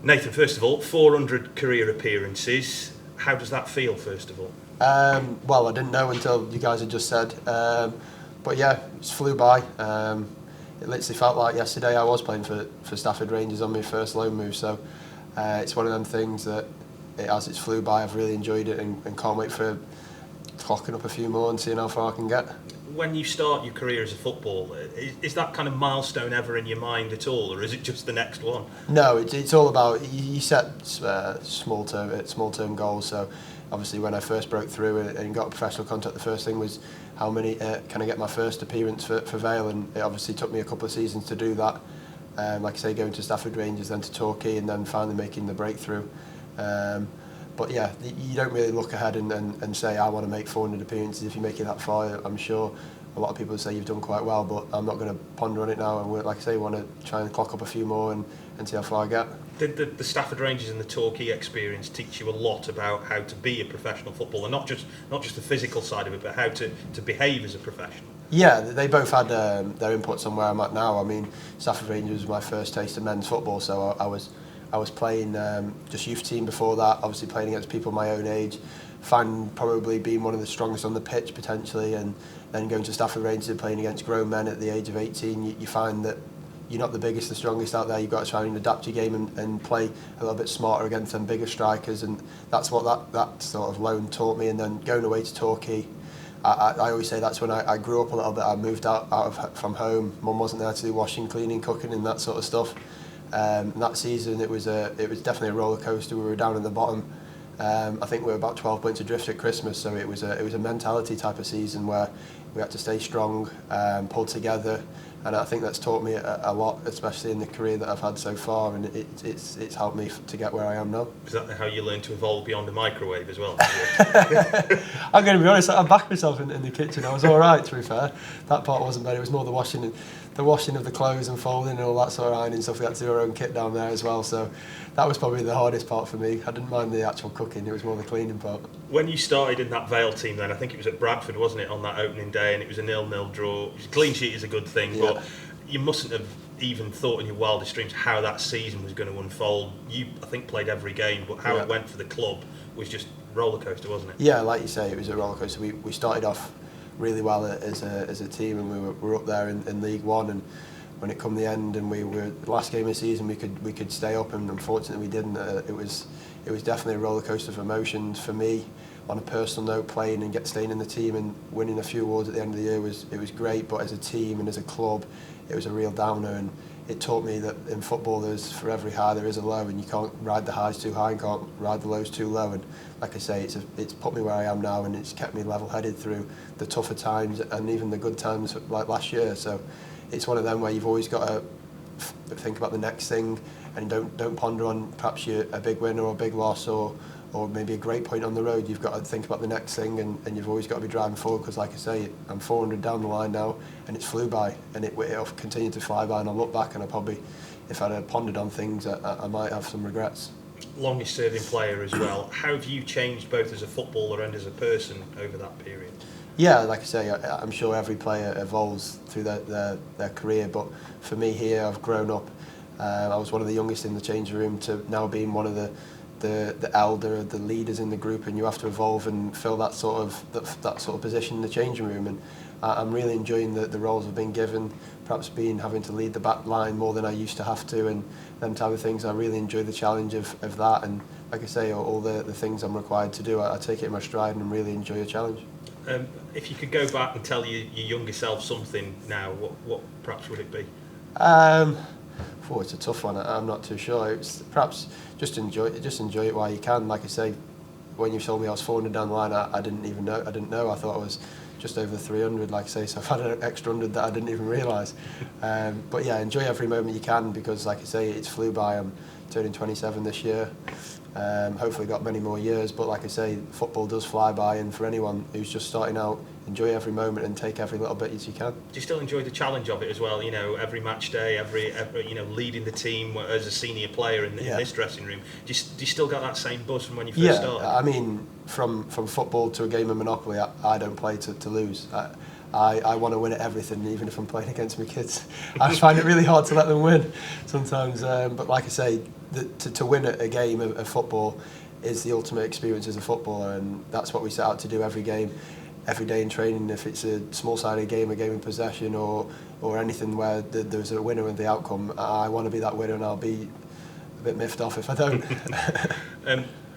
Nathan, first of all, 400 career appearances. How does that feel, first of all? Well, I didn't know until you guys had just said. But yeah, it flew by. It literally felt like yesterday I was playing for Stafford Rangers on my first loan move. So it's one of them things that, as it's flew by, I've really enjoyed it and can't wait for clocking up a few more and seeing how far I can get. When you start your career as a footballer, is that kind of milestone ever in your mind at all, or is it just the next one? No, it's all about, you set small term goals. So obviously when I first broke through and got a professional contract, the first thing was how many can I get my first appearance for Vale, and it obviously took me a couple of seasons to do that. Like I say, going to Stafford Rangers, then to Torquay, and then finally making the breakthrough. But yeah, you don't really look ahead and say, I want to make 400 appearances. If you make it that far, I'm sure a lot of people say you've done quite well, but I'm not going to ponder on it now. And like I say, want to try and clock up a few more and see how far I get. Did the Stafford Rangers and the Torquay experience teach you a lot about how to be a professional footballer, not just the physical side of it, but how to behave as a professional? Yeah, they both had their inputs on where I'm at now. I mean, Stafford Rangers was my first taste of men's football, so I was playing just youth team before that, obviously playing against people my own age, probably being one of the strongest on the pitch potentially, and then going to Stafford Rangers and playing against grown men at the age of 18, you find that you're not the biggest, the strongest out there. You've got to try and adapt your game and play a little bit smarter against them bigger strikers, and that's what that sort of loan taught me. And then going away to Torquay, I always say that's when I grew up a little bit. I moved from home. Mum wasn't there to do washing, cleaning, cooking and that sort of stuff. That season it was definitely a roller coaster. We were down at the bottom. I think we were about 12 points adrift at Christmas, so it was a mentality type of season where we had to stay strong, pull together, and I think that's taught me a lot, especially in the career that I've had so far, and it's helped me to get where I am now. Is that how you learned to evolve beyond a microwave as well? I'm going to be honest, I backed myself in the kitchen. I was all right, to be fair. That part wasn't bad. It was more the washing of the clothes and folding and all that sort of ironing stuff. We had to do our own kit down there as well, so that was probably the hardest part for me. I didn't mind the actual cooking, it was more the cleaning part. When you started in that Vale team then, I think it was at Bradford, wasn't it, on that opening day, and it was a 0-0 draw. A clean sheet is a good thing, yeah. But you mustn't have even thought in your wildest dreams how that season was going to unfold. You, I think, played every game, but how it went for the club was just rollercoaster, wasn't it? Yeah, like you say, it was a rollercoaster. We started off really well as a team, and we were up there in League One, and when it come the end and we were the last game of the season, we could stay up, and unfortunately we didn't. It was definitely a roller coaster of emotions for me. On a personal note, playing and staying in the team and winning a few awards at the end of the year was great, but as a team and as a club, it was a real downer, and it taught me that in football, for every high there is a low, and you can't ride the highs too high and can't ride the lows too low. And like I say, it's put me where I am now, and it's kept me level-headed through the tougher times and even the good times like last year. So it's one of them where you've always got to think about the next thing, and don't ponder on perhaps a big win or a big loss or maybe a great point on the road. You've got to think about the next thing, and you've always got to be driving forward, because like I say, I'm 400 down the line now, and it's flew by, and it'll continue to fly by, and I'll look back and I probably, if I'd have pondered on things, I might have some regrets. Longest serving player as well. How have you changed both as a footballer and as a person over that period? Yeah, like I say, I'm sure every player evolves through their career, but for me here, I've grown up. I was one of the youngest in the changing room to now being one of the elder, the leaders in the group, and you have to evolve and fill that sort of position in the changing room. And I'm really enjoying the roles I've been given, perhaps having to lead the back line more than I used to have to, and them type of things. I really enjoy the challenge of that, and like I say, all the things I'm required to do, I take it in my stride and really enjoy a challenge. If you could go back and tell your younger self something now, what perhaps would it be? It's a tough one. I'm not too sure. It's perhaps just enjoy it while you can. Like I say, when you told me I was 400 down the line, I didn't even know. I didn't know. I thought I was just over 300. Like I say, so I've had an extra 100 that I didn't even realise. But yeah, enjoy every moment you can, because like I say, it's flew by. I'm turning 27 this year. Hopefully got many more years, but like I say, football does fly by, and for anyone who's just starting out, enjoy every moment and take every little bit as you can. Do you still enjoy the challenge of it as well? You know, every match day, every leading the team as a senior player in this dressing room. Do you still got that same buzz from when you first started? I mean, from football to a game of Monopoly, I don't play to lose. I want to win at everything, even if I'm playing against my kids. I find it really hard to let them win sometimes. But like I say, to win a game of football is the ultimate experience as a footballer, and that's what we set out to do every game, every day in training. If it's a small-sided game, a game in possession, or anything where there's a winner in the outcome, I want to be that winner, and I'll be a bit miffed off if I don't.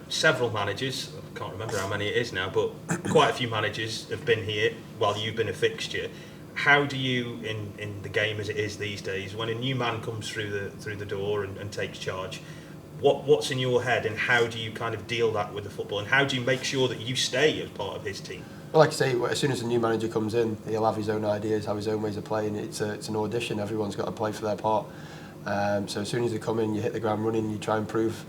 Several managers, I can't remember how many it is now, but quite a few managers have been here while you've been a fixture. How do you, in the game as it is these days, when a new man comes through the door and takes charge, what's in your head, and how do you kind of deal that with the football, and how do you make sure that you stay as part of his team? Well, like I say, as soon as a new manager comes in, he'll have his own ideas, have his own ways of playing. It's an audition. Everyone's got to play for their part. So as soon as they come in, you hit the ground running. You try and prove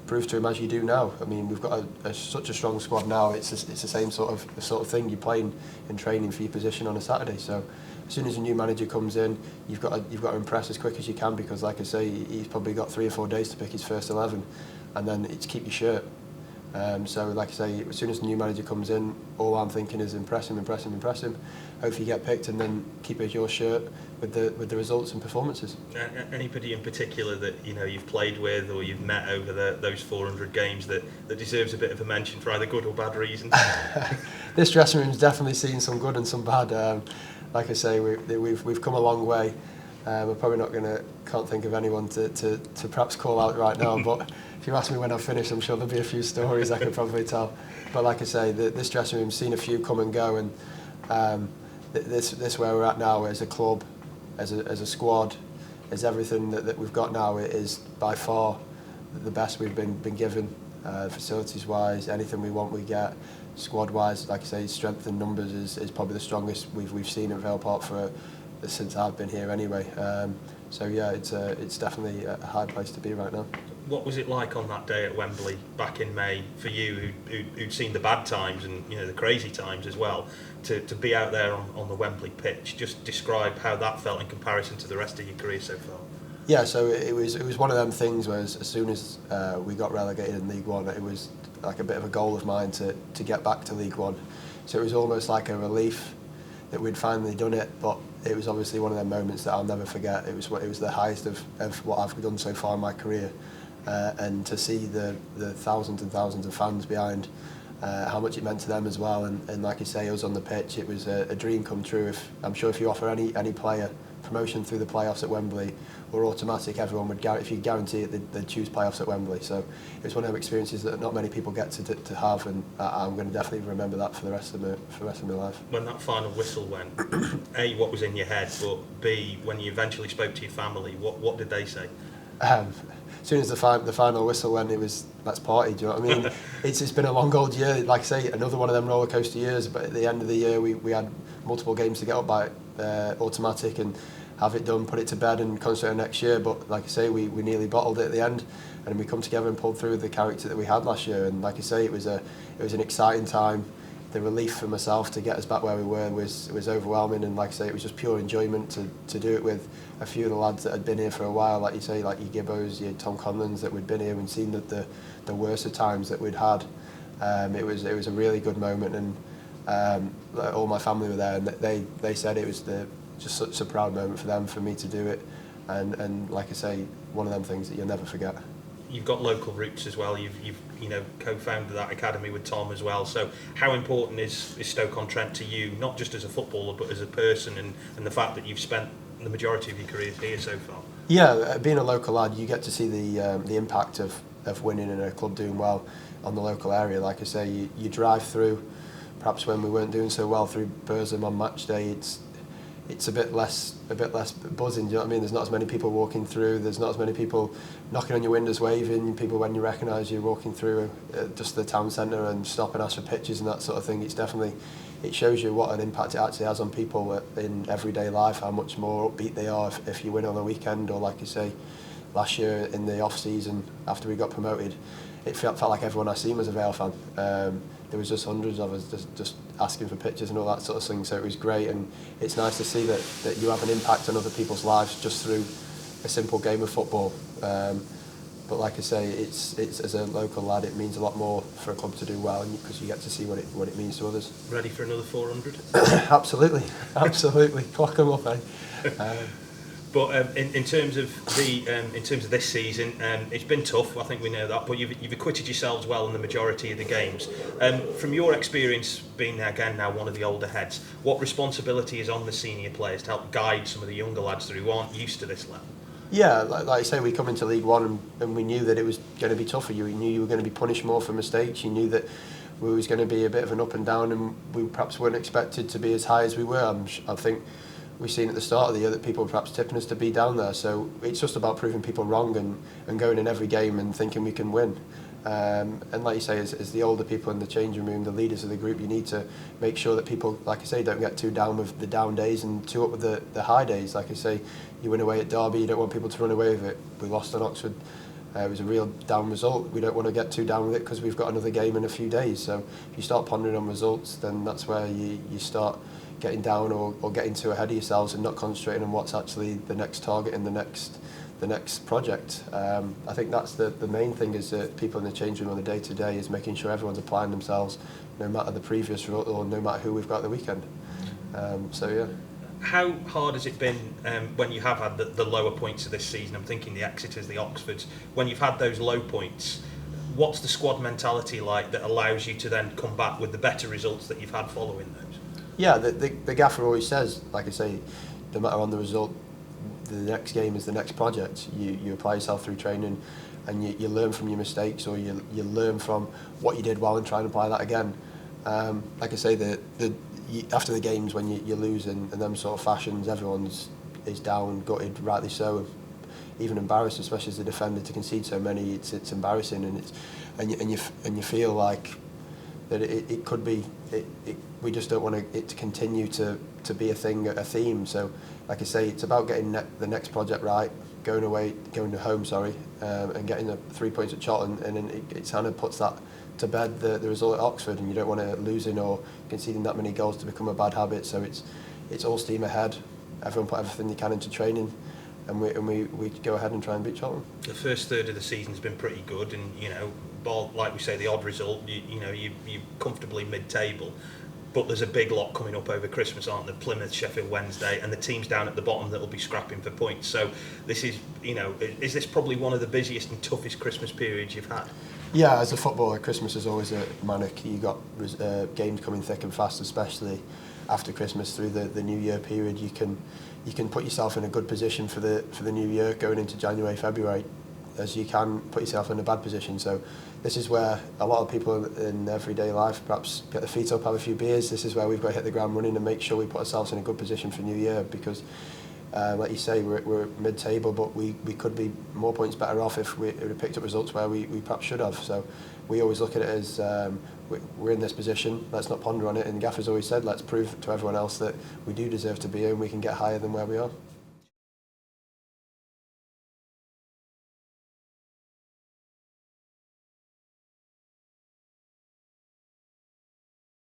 to him as you do now. I mean, we've got such a strong squad now. It's the same sort of thing. You're playing in training for your position on a Saturday. So as soon as a new manager comes in, you've got to impress as quick as you can, because, like I say, he's probably got 3 or 4 days to pick his first 11, and then it's keep your shirt. So, like I say, as soon as the new manager comes in, all I'm thinking is impress him. Hopefully you get picked, and then keep it your shirt with the results and performances. Anybody in particular that you've played with or you've met over those 400 games that deserves a bit of a mention for either good or bad reasons? This dressing room's definitely seen some good and some bad. Like I say, we've come a long way. We're probably can't think of anyone to perhaps call out right now, but if you ask me when I've finished, I'm sure there'll be a few stories I could probably tell. But like I say, this dressing room's seen a few come and go, and this where we're at now as a club, as a squad, as everything that we've got now, it is by far the best we've been given, facilities-wise. Anything we want, we get. Squad-wise, like I say, strength in numbers is probably the strongest we've seen at Vale Park since I've been here anyway. So yeah, it's definitely a hard place to be right now. What was it like on that day at Wembley back in May for you, who'd seen the bad times and the crazy times as well, to be out there on the Wembley pitch? Just describe how that felt in comparison to the rest of your career so far. Yeah, so it was one of them things where as soon as we got relegated in League One, it was like a bit of a goal of mine to get back to League One. So it was almost like a relief that we'd finally done it, but it was obviously one of them moments that I'll never forget. It was the highest of what I've done so far in my career, and to see the thousands and thousands of fans behind, how much it meant to them as well, and like you say, us on the pitch, it was a dream come true. I'm sure if you offer any player promotion through the playoffs at Wembley or automatic, everyone would if you guarantee it, they'd choose playoffs at Wembley. So it was one of those experiences that not many people get to have, and I'm going to definitely remember that for the rest of my life. When that final whistle went, A, what was in your head, but B, when you eventually spoke to your family, what did they say? As soon as the final whistle went, it was, let's party. Do you know what I mean? It's been a long old year. Like I say, another one of them rollercoaster years. But at the end of the year, we had multiple games to get up by automatic and have it done, put it to bed, and concentrate on next year. But like I say, we nearly bottled it at the end, and we come together and pulled through the character that we had last year. And like I say, it was an exciting time. The relief for myself to get us back where we were was overwhelming, and like I say, it was just pure enjoyment to do it with a few of the lads that had been here for a while, like you say, like your Gibbos, your Tom Conlons, that we'd been here and seen that the worst of times that we'd had. It was a really good moment, and all my family were there, and they said it was just such a proud moment for them, for me to do it, and like I say, one of them things that you'll never forget. You've got local roots as well. You've co-founded that academy with Tom as well. So how important is Stoke-on-Trent to you, not just as a footballer but as a person, and the fact that you've spent the majority of your career here so far? Yeah, being a local lad, you get to see the impact of winning in a club doing well on the local area. Like I say, you drive through, perhaps when we weren't doing so well, through Burslem on match day, it's a bit less buzzing, do you know what I mean? There's not as many people walking through, there's not as many people knocking on your windows, waving, people when you recognise you walking through just the town centre and stop and ask for pictures and that sort of thing. It shows you what an impact it actually has on people in everyday life, how much more upbeat they are if you win on a weekend, or like you say, last year in the off-season after we got promoted, it felt like everyone I seen was a Vale fan. There was just hundreds of us just asking for pictures and all that sort of thing, so it was great, and it's nice to see that you have an impact on other people's lives just through a simple game of football. But like I say, it's as a local lad, it means a lot more for a club to do well, because you get to see what it means to others. Ready for another 400? Absolutely, clock them up, eh? But in terms of this season, it's been tough. I think we know that. But you've acquitted yourselves well in the majority of the games. From your experience, being again now one of the older heads, what responsibility is on the senior players to help guide some of the younger lads who aren't used to this level? Yeah, like I say, we come into League One and we knew that it was going to be tougher. You knew you were going to be punished more for mistakes. You knew that we was going to be a bit of an up and down, and we perhaps weren't expected to be as high as we were. I think we've seen at the start of the year that people were perhaps tipping us to be down there. So it's just about proving people wrong and going in every game and thinking we can win. And like you say, as the older people in the changing room, the leaders of the group, you need to make sure that people, like I say, don't get too down with the down days and too up with the high days. Like I say, you win away at Derby, you don't want people to run away with it. We lost on Oxford. It was a real down result. We don't want to get too down with it because we've got another game in a few days. So if you start pondering on results, then that's where you start getting down or getting too ahead of yourselves and not concentrating on what's actually the next target in the next project. I think that's the main thing, is that people in the change room on the day-to-day is making sure everyone's applying themselves, no matter the previous result or no matter who we've got at the weekend. So yeah. How hard has it been when you have had the lower points of this season? I'm thinking the Exeters, the Oxfords. When you've had those low points, what's the squad mentality like that allows you to then come back with the better results that you've had following those? Yeah, the gaffer always says, like I say, no matter on the result, the next game is the next project. You apply yourself through training, and you learn from your mistakes, or you learn from what you did well and try and apply that again. Like I say, after the games when you lose in them sort of fashions, everyone's is down, gutted, rightly so, even embarrassed, especially as a defender, to concede so many. It's embarrassing, and you feel like that it could be. We just don't want it to continue to be a theme. So, like I say, it's about getting the next project right, going home, and getting the 3 points at Charlton, and then it kind of puts that to bed, the result at Oxford, and you don't want to losing or conceding that many goals to become a bad habit. So it's all steam ahead. Everyone put everything they can into training, and we go ahead and try and beat Charlton. The first third of the season's been pretty good, and like we say, the odd result, you're comfortably mid-table. But there's a big lot coming up over Christmas, aren't there? Plymouth, Sheffield Wednesday, and the teams down at the bottom that will be scrapping for points. So this is, is this probably one of the busiest and toughest Christmas periods you've had? Yeah, as a footballer, Christmas is always a manic. You got games coming thick and fast, especially after Christmas through the New Year period. You can put yourself in a good position for the New Year going into January, February, as you can put yourself in a bad position. So this is where a lot of people in everyday life perhaps get their feet up, have a few beers. This is where we've got to hit the ground running and make sure we put ourselves in a good position for New Year, because like you say, we're mid-table, but we could be more points better off if we had picked up results where we perhaps should have. So we always look at it as we're in this position, let's not ponder on it, and Gaffer's always said, let's prove to everyone else that we do deserve to be here and we can get higher than where we are.